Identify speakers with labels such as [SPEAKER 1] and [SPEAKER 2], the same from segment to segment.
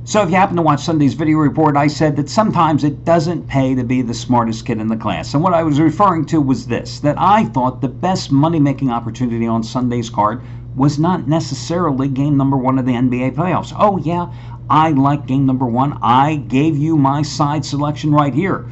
[SPEAKER 1] So if you happen to watch Sunday's video report, I said that sometimes it doesn't pay to be the smartest kid in the class. And what I was referring to was this, that I thought the best money-making opportunity on Sunday's card was not necessarily game number 1 of the NBA playoffs. Oh yeah, I like game number 1. I gave you my side selection right here.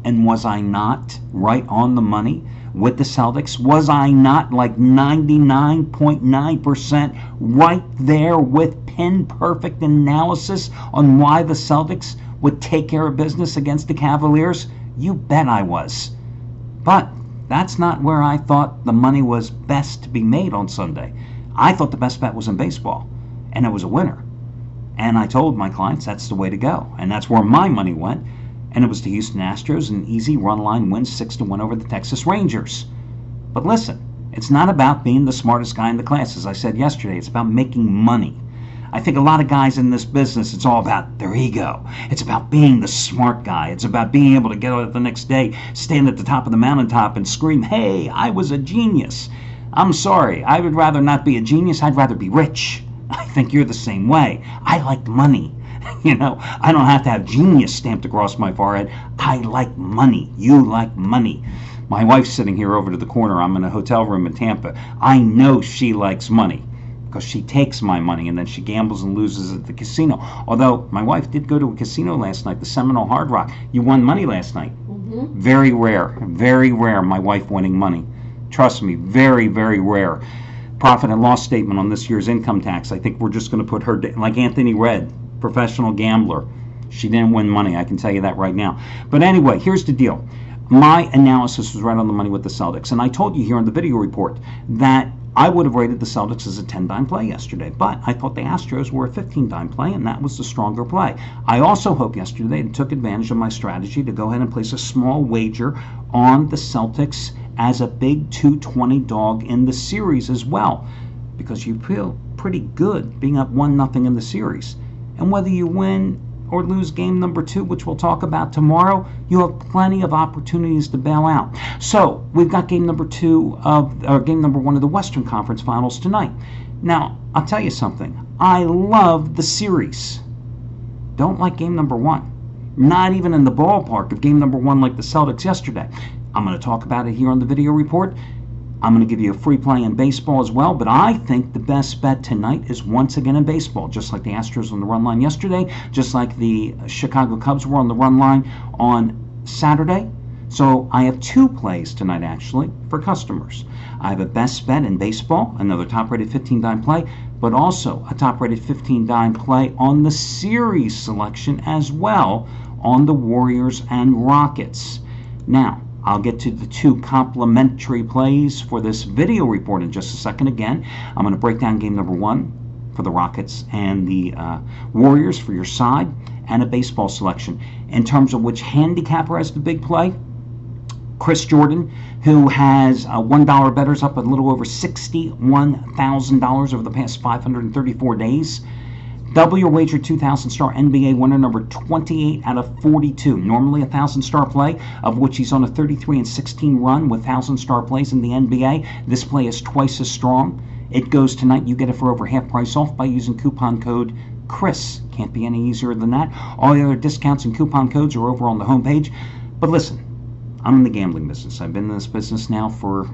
[SPEAKER 1] And was I not right on the money with the Celtics? Was I not like 99.9% right there with pin-perfect analysis on why the Celtics would take care of business against the Cavaliers? You bet I was. But that's not where I thought the money was best to be made on Sunday. I thought the best bet was in baseball, and it was a winner. And I told my clients that's the way to go, and that's where my money went. And it was the Houston Astros, an easy run line win 6-1 over the Texas Rangers. But listen, it's not about being the smartest guy in the class. As I said yesterday, it's about making money. I think a lot of guys in this business, it's all about their ego. It's about being the smart guy. It's about being able to get out the next day, stand at the top of the mountaintop and scream, hey, I was a genius. I'm sorry, I would rather not be a genius. I'd rather be rich. I think you're the same way. I like money. You know, I don't have to have genius stamped across my forehead. I like money. You like money. My wife's sitting here over to the corner. I'm in a hotel room in Tampa. I know she likes money because she takes my money and then she gambles and loses at the casino. Although my wife did go to a casino last night, the Seminole Hard Rock. You won money last night. Mm-hmm. Very rare my wife winning money. Trust me, very, very rare. Profit and loss statement on this year's income tax. I think we're just going to put her, like Anthony Red, professional gambler. She didn't win money, I can tell you that right now. But anyway, here's the deal. My analysis was right on the money with the Celtics, and I told you here in the video report that I would have rated the Celtics as a 10-dime play yesterday, but I thought the Astros were a 15-dime play, and that was the stronger play. I also hope yesterday they took advantage of my strategy to go ahead and place a small wager on the Celtics as a big 220 dog in the series as well, because you feel pretty good being up 1-0 in the series. And whether you win or lose game number 2, which we'll talk about tomorrow, you have plenty of opportunities to bail out. So we've got game number 1 of the Western Conference Finals tonight. Now, I'll tell you something. I love the series. Don't like game number 1. Not even in the ballpark of game number 1 like the Celtics yesterday. I'm going to talk about it here on the video report. I'm going to give you a free play in baseball as well, but I think the best bet tonight is once again in baseball, just like the Astros on the run line yesterday, just like the Chicago Cubs were on the run line on Saturday. So I have 2 plays tonight, actually, for customers. I have a best bet in baseball, another top-rated 15-dime play, but also a top-rated 15-dime play on the series selection as well on the Warriors and Rockets. Now, I'll get to the 2 complimentary plays for this video report in just a second. Again, I'm going to break down game number 1 for the Rockets and the Warriors for your side, and a baseball selection. In terms of which handicapper has the big play, Chris Jordan, who has $1 bettors up a little over $61,000 over the past 534 days. Double your wager 2,000-star NBA winner number 28 out of 42. Normally a 1,000-star play, of which he's on a 33-16 run with 1,000-star plays in the NBA. This play is twice as strong. It goes tonight. You get it for over half price off by using coupon code CHRIS. Can't be any easier than that. All the other discounts and coupon codes are over on the homepage. But listen, I'm in the gambling business. I've been in this business now for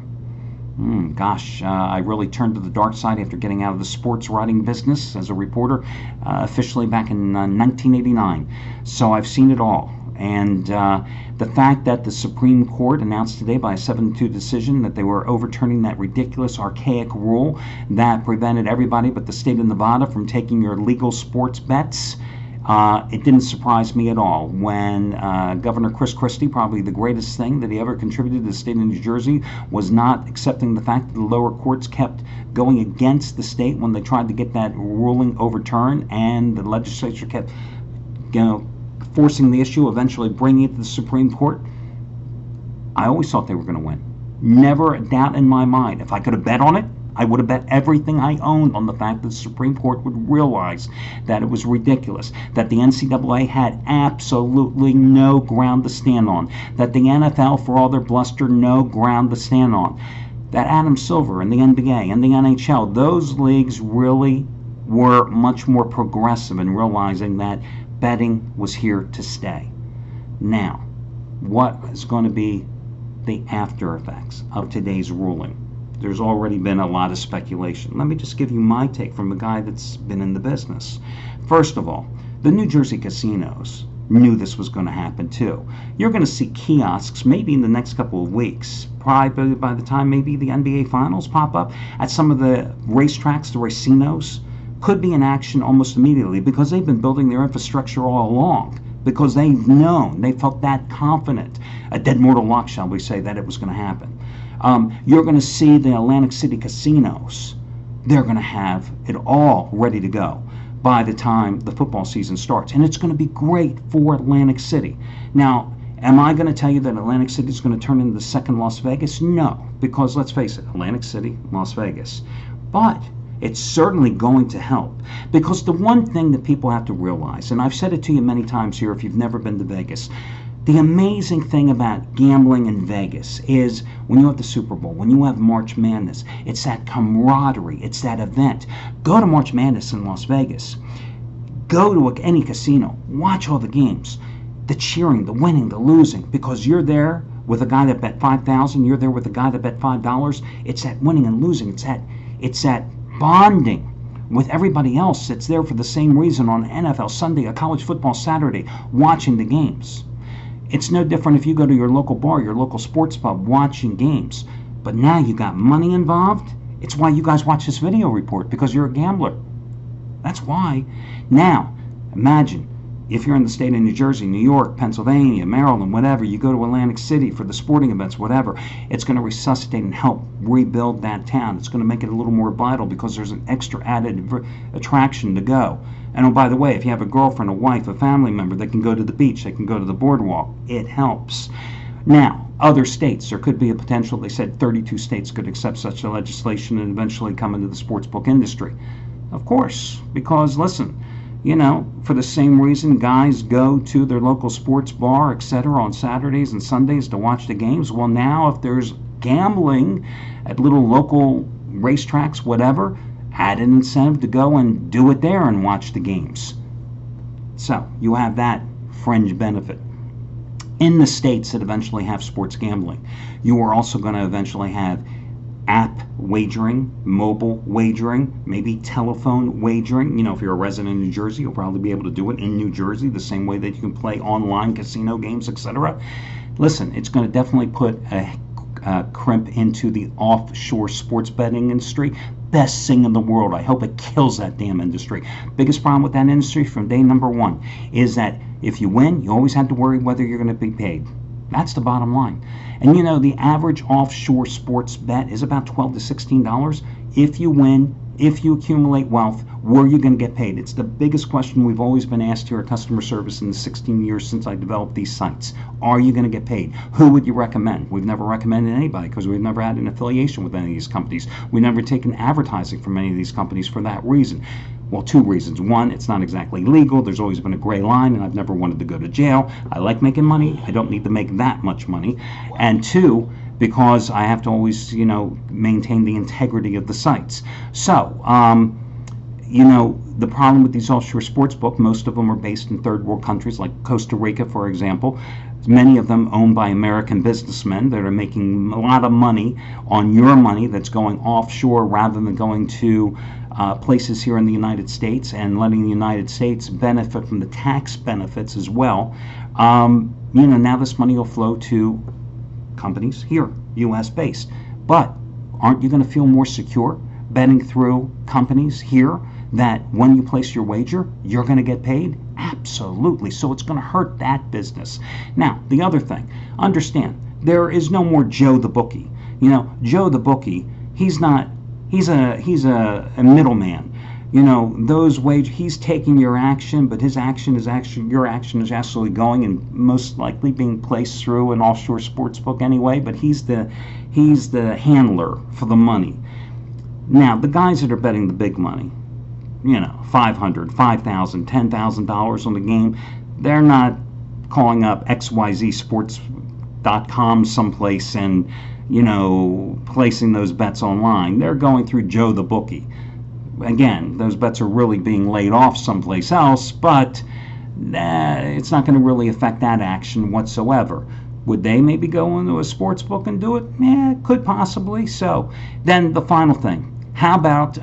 [SPEAKER 1] I really turned to the dark side after getting out of the sports writing business as a reporter officially back in 1989. So I've seen it all. And the fact that the Supreme Court announced today by a 7-2 decision that they were overturning that ridiculous, archaic rule that prevented everybody but the state of Nevada from taking your legal sports bets, it didn't surprise me at all when Governor Chris Christie, probably the greatest thing that he ever contributed to the state of New Jersey, was not accepting the fact that the lower courts kept going against the state when they tried to get that ruling overturned, and the legislature kept, forcing the issue, eventually bringing it to the Supreme Court. I always thought they were going to win. Never a doubt in my mind. If I could have bet on it, I would have bet everything I owned on the fact that the Supreme Court would realize that it was ridiculous, that the NCAA had absolutely no ground to stand on, that the NFL, for all their bluster, no ground to stand on, that Adam Silver and the NBA and the NHL, those leagues really were much more progressive in realizing that betting was here to stay. Now, what is going to be the after effects of today's ruling? There's already been a lot of speculation. Let me just give you my take from a guy that's been in the business. First of all, the New Jersey casinos knew this was going to happen too. You're going to see kiosks maybe in the next couple of weeks, probably by the time maybe the NBA Finals pop up at some of the racetracks, the racinos, could be in action almost immediately because they've been building their infrastructure all along, because they've known, they felt that confident, a dead mortal lock, shall we say, that it was going to happen. You're going to see the Atlantic City casinos. They're going to have it all ready to go by the time the football season starts. And it's going to be great for Atlantic City. Now, am I going to tell you that Atlantic City is going to turn into the second Las Vegas? No, because let's face it, Atlantic City, Las Vegas. But it's certainly going to help, because the one thing that people have to realize, and I've said it to you many times here if you've never been to Vegas, the amazing thing about gambling in Vegas is when you have the Super Bowl, when you have March Madness, it's that camaraderie, it's that event. Go to March Madness in Las Vegas. Go to any casino. Watch all the games. The cheering, the winning, the losing, because you're there with a guy that bet $5,000, you're there with a guy that bet $5. It's that winning and losing. It's that bonding with everybody else that's there for the same reason on NFL Sunday, a college football Saturday, watching the games. It's no different if you go to your local bar, your local sports pub, watching games. But now you got money involved. It's why you guys watch this video report, because you're a gambler. That's why. Now, imagine if you're in the state of New Jersey, New York, Pennsylvania, Maryland, whatever, you go to Atlantic City for the sporting events, whatever, it's going to resuscitate and help rebuild that town. It's going to make it a little more vital because there's an extra added attraction to go. And oh, by the way, if you have a girlfriend, a wife, a family member, they can go to the beach, they can go to the boardwalk. It helps. Now, other states, there could be a potential, they said 32 states could accept such a legislation and eventually come into the sportsbook industry. Of course, because listen, you know, for the same reason guys go to their local sports bar, etc., on Saturdays and Sundays to watch the games. Well, now if there's gambling at little local racetracks, whatever, add an incentive to go and do it there and watch the games. So you have that fringe benefit. In the states that eventually have sports gambling, you are also going to eventually have app wagering, mobile wagering, maybe telephone wagering. You know, if you're a resident in New Jersey, you'll probably be able to do it in New Jersey the same way that you can play online casino games, etc. Listen, it's going to definitely put a crimp into the offshore sports betting industry. Best thing in the world. I hope it kills that damn industry. Biggest problem with that industry from day number one is that if you win, you always have to worry whether you're going to be paid. That's the bottom line. And you know, the average offshore sports bet is about $12 to $16. If you win, if you accumulate wealth, where are you going to get paid? It's the biggest question we've always been asked here at customer service in the 16 years since I developed these sites. Are you going to get paid? Who would you recommend? We've never recommended anybody because we've never had an affiliation with any of these companies. We've never taken advertising from any of these companies for that reason. Well, two reasons. One, it's not exactly legal. There's always been a gray line, and I've never wanted to go to jail. I like making money. I don't need to make that much money. And two, because I have to always, you know, maintain the integrity of the sites. So, you know, the problem with these offshore sportsbook, most of them are based in third world countries like Costa Rica, for example. Many of them owned by American businessmen that are making a lot of money on your money that's going offshore rather than going to places here in the United States and letting the United States benefit from the tax benefits as well. You know, now this money will flow to companies here, U.S. based. But aren't you going to feel more secure betting through companies here that when you place your wager, you're going to get paid? Absolutely. So it's going to hurt that business. Now, the other thing, understand, there is no more Joe the bookie. You know, Joe the bookie, he's a middleman. You know, those wagers, he's taking your action, but his action is actually, your action is actually going and most likely being placed through an offshore sports book anyway, but he's the handler for the money. Now, the guys that are betting the big money, you know, $500, $5,000, $10,000 on the game, they're not calling up XYZsports.com someplace and, you know, placing those bets online. They're going through Joe the bookie. again, those bets are really being laid off someplace else, but it's not going to really affect that action whatsoever. Would they maybe go into a sports book and do it? Yeah, could possibly. So then the final thing, how about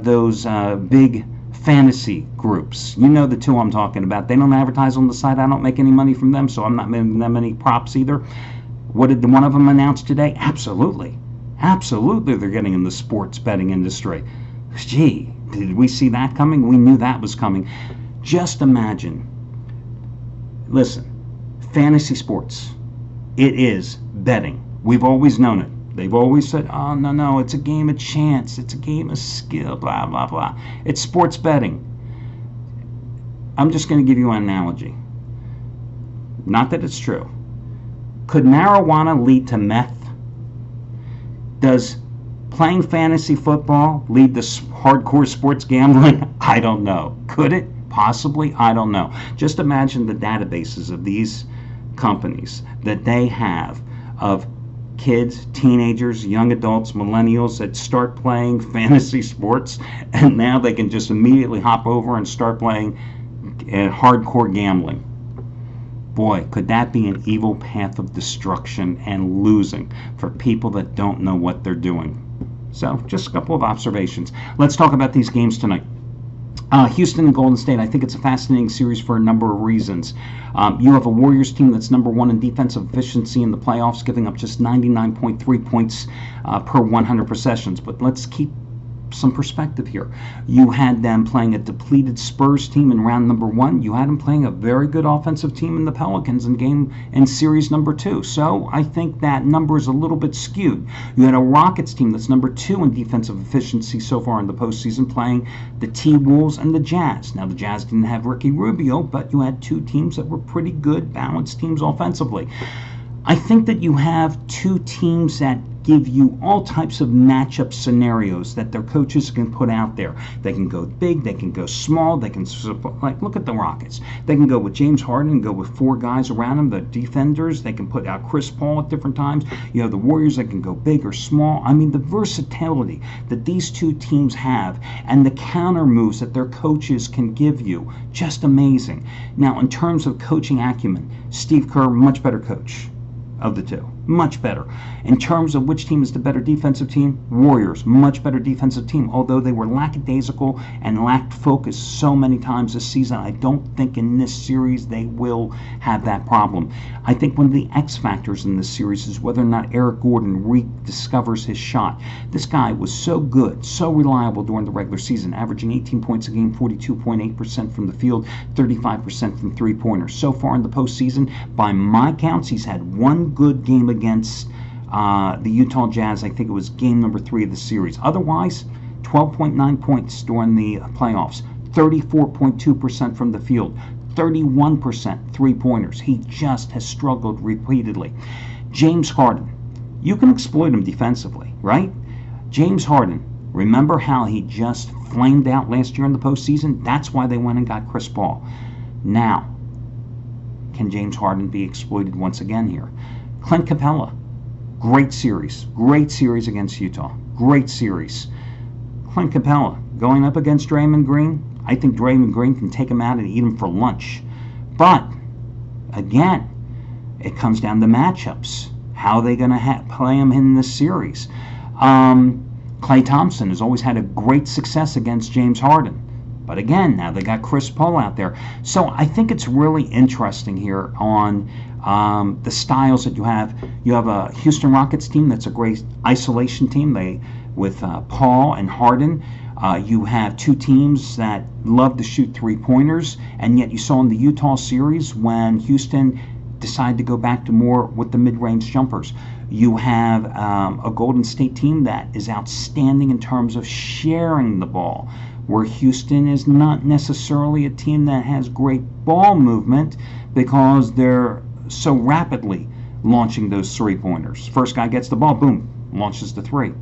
[SPEAKER 1] those big fantasy groups? You know the two I'm talking about. They don't advertise on the site. I don't make any money from them, so I'm not making them any props either. What did one of them announce today? Absolutely. Absolutely they're getting in the sports betting industry. Gee, did we see that coming? We knew that was coming. Just imagine. Listen, fantasy sports. It is betting. We've always known it. They've always said, oh, no, it's a game of chance. It's a game of skill, blah, blah, blah. It's sports betting. I'm just going to give you an analogy. Not that it's true. Could marijuana lead to meth? Does playing fantasy football lead to hardcore sports gambling? I don't know. Could it? Possibly. I don't know. Just imagine the databases of these companies that they have of kids, teenagers, young adults, millennials that start playing fantasy sports, and now they can just immediately hop over and start playing hardcore gambling. Boy, could that be an evil path of destruction and losing for people that don't know what they're doing. So, just a couple of observations. Let's talk about these games tonight. Houston and Golden State, I think it's a fascinating series for a number of reasons. You have a Warriors team that's number one in defensive efficiency in the playoffs, giving up just 99.3 points per 100 possessions. But let's keep some perspective here. You had them playing a depleted Spurs team in round number one. You had them playing a very good offensive team in the Pelicans in series number two. So I think that number is a little bit skewed. You had a Rockets team that's number two in defensive efficiency so far in the postseason, playing the T-Wolves and the Jazz. Now the Jazz didn't have Ricky Rubio, but you had two teams that were pretty good, balanced teams offensively. I think that you have two teams that give you all types of matchup scenarios that their coaches can put out there. They can go big, they can go small, they can, like, look at the Rockets. They can go with James Harden and go with four guys around him, the defenders. They can put out Chris Paul at different times. You have the Warriors that can go big or small. I mean, the versatility that these two teams have and the counter moves that their coaches can give you, just amazing. Now, in terms of coaching acumen, Steve Kerr, much better coach of the two. Much better. In terms of which team is the better defensive team, Warriors, much better defensive team. Although they were lackadaisical and lacked focus so many times this season, I don't think in this series they will have that problem. I think one of the X factors in this series is whether or not Eric Gordon rediscovers his shot. This guy was so good, so reliable during the regular season, averaging 18 points a game, 42.8% from the field, 35% from three-pointers. So far in the postseason, by my counts, he's had one good game against the Utah Jazz. I think it was game number 3 of the series. Otherwise, 12.9 points during the playoffs, 34.2% from the field, 31% three-pointers. He just has struggled repeatedly. James Harden, you can exploit him defensively, right? James Harden, remember how he just flamed out last year in the postseason? That's why they went and got Chris Paul. Now, can James Harden be exploited once again here? Clint Capella, great series against Utah, great series. Clint Capella going up against Draymond Green. I think Draymond Green can take him out and eat him for lunch. But again, it comes down to matchups. How are they going to play him in this series? Klay Thompson has always had a great success against James Harden. But again, now they got Chris Paul out there. So I think it's really interesting here on the styles that you have. You have a Houston Rockets team that's a great isolation team. With Paul and Harden. You have two teams that love to shoot three-pointers, and yet you saw in the Utah series when Houston decided to go back to more with the mid-range jumpers. You have a Golden State team that is outstanding in terms of sharing the ball, where Houston is not necessarily a team that has great ball movement because they're so rapidly launching those three-pointers. First guy gets the ball, boom, launches the three.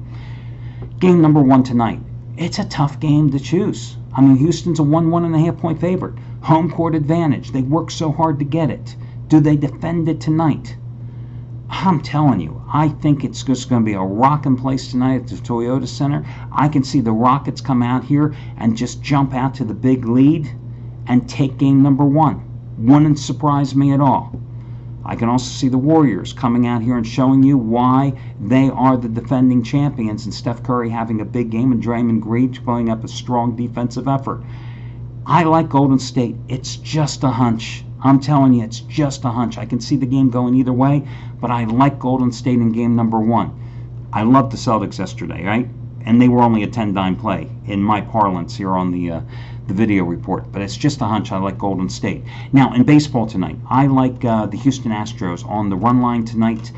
[SPEAKER 1] Game number 1 tonight. It's a tough game to choose. I mean, Houston's a 1.5 point favorite. Home court advantage. They work so hard to get it. Do they defend it tonight? I'm telling you, I think it's just going to be a rocking place tonight at the Toyota Center. I can see the Rockets come out here and just jump out to the big lead and take game number one. Wouldn't surprise me at all. I can also see the Warriors coming out here and showing you why they are the defending champions, and Steph Curry having a big game and Draymond Green pulling up a strong defensive effort. I like Golden State. It's just a hunch. I'm telling you, it's just a hunch. I can see the game going either way, but I like Golden State in game number one. I loved the Celtics yesterday, right? And they were only a 10-dime play in my parlance here on the video report. But it's just a hunch. I like Golden State. Now, in baseball tonight, I like the Houston Astros on the run line tonight.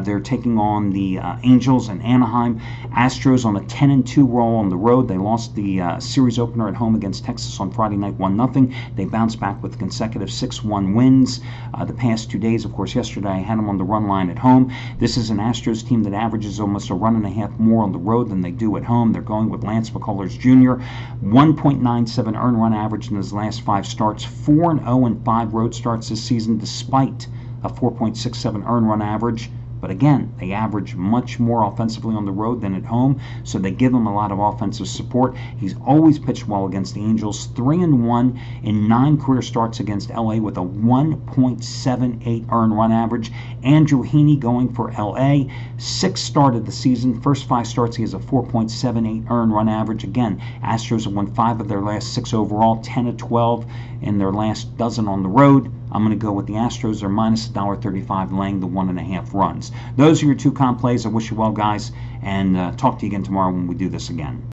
[SPEAKER 1] They're taking on the Angels in Anaheim. Astros on a 10-2 roll on the road. They lost the series opener at home against Texas on Friday night 1-0. They bounced back with consecutive 6-1 wins the past 2 days. Of course, yesterday I had them on the run line at home. This is an Astros team that averages almost a run and a half more on the road than they do at home. They're going with Lance McCullers Jr. 1.97 earned run average in his last 5 starts. 4-0 in 5 road starts this season, despite a 4.67 earned run average. But again, they average much more offensively on the road than at home, so they give him a lot of offensive support. He's always pitched well against the Angels. 3-1 in 9 career starts against LA with a 1.78 earned run average. Andrew Heaney going for LA. 6 started the season. First 5 starts, he has a 4.78 earned run average. Again, Astros have won 5 of their last 6 overall, 10-12 in their last dozen on the road. I'm going to go with the Astros. They're minus $1.35, laying the 1.5 runs. Those are your 2 comp plays. I wish you well, guys, and talk to you again tomorrow when we do this again.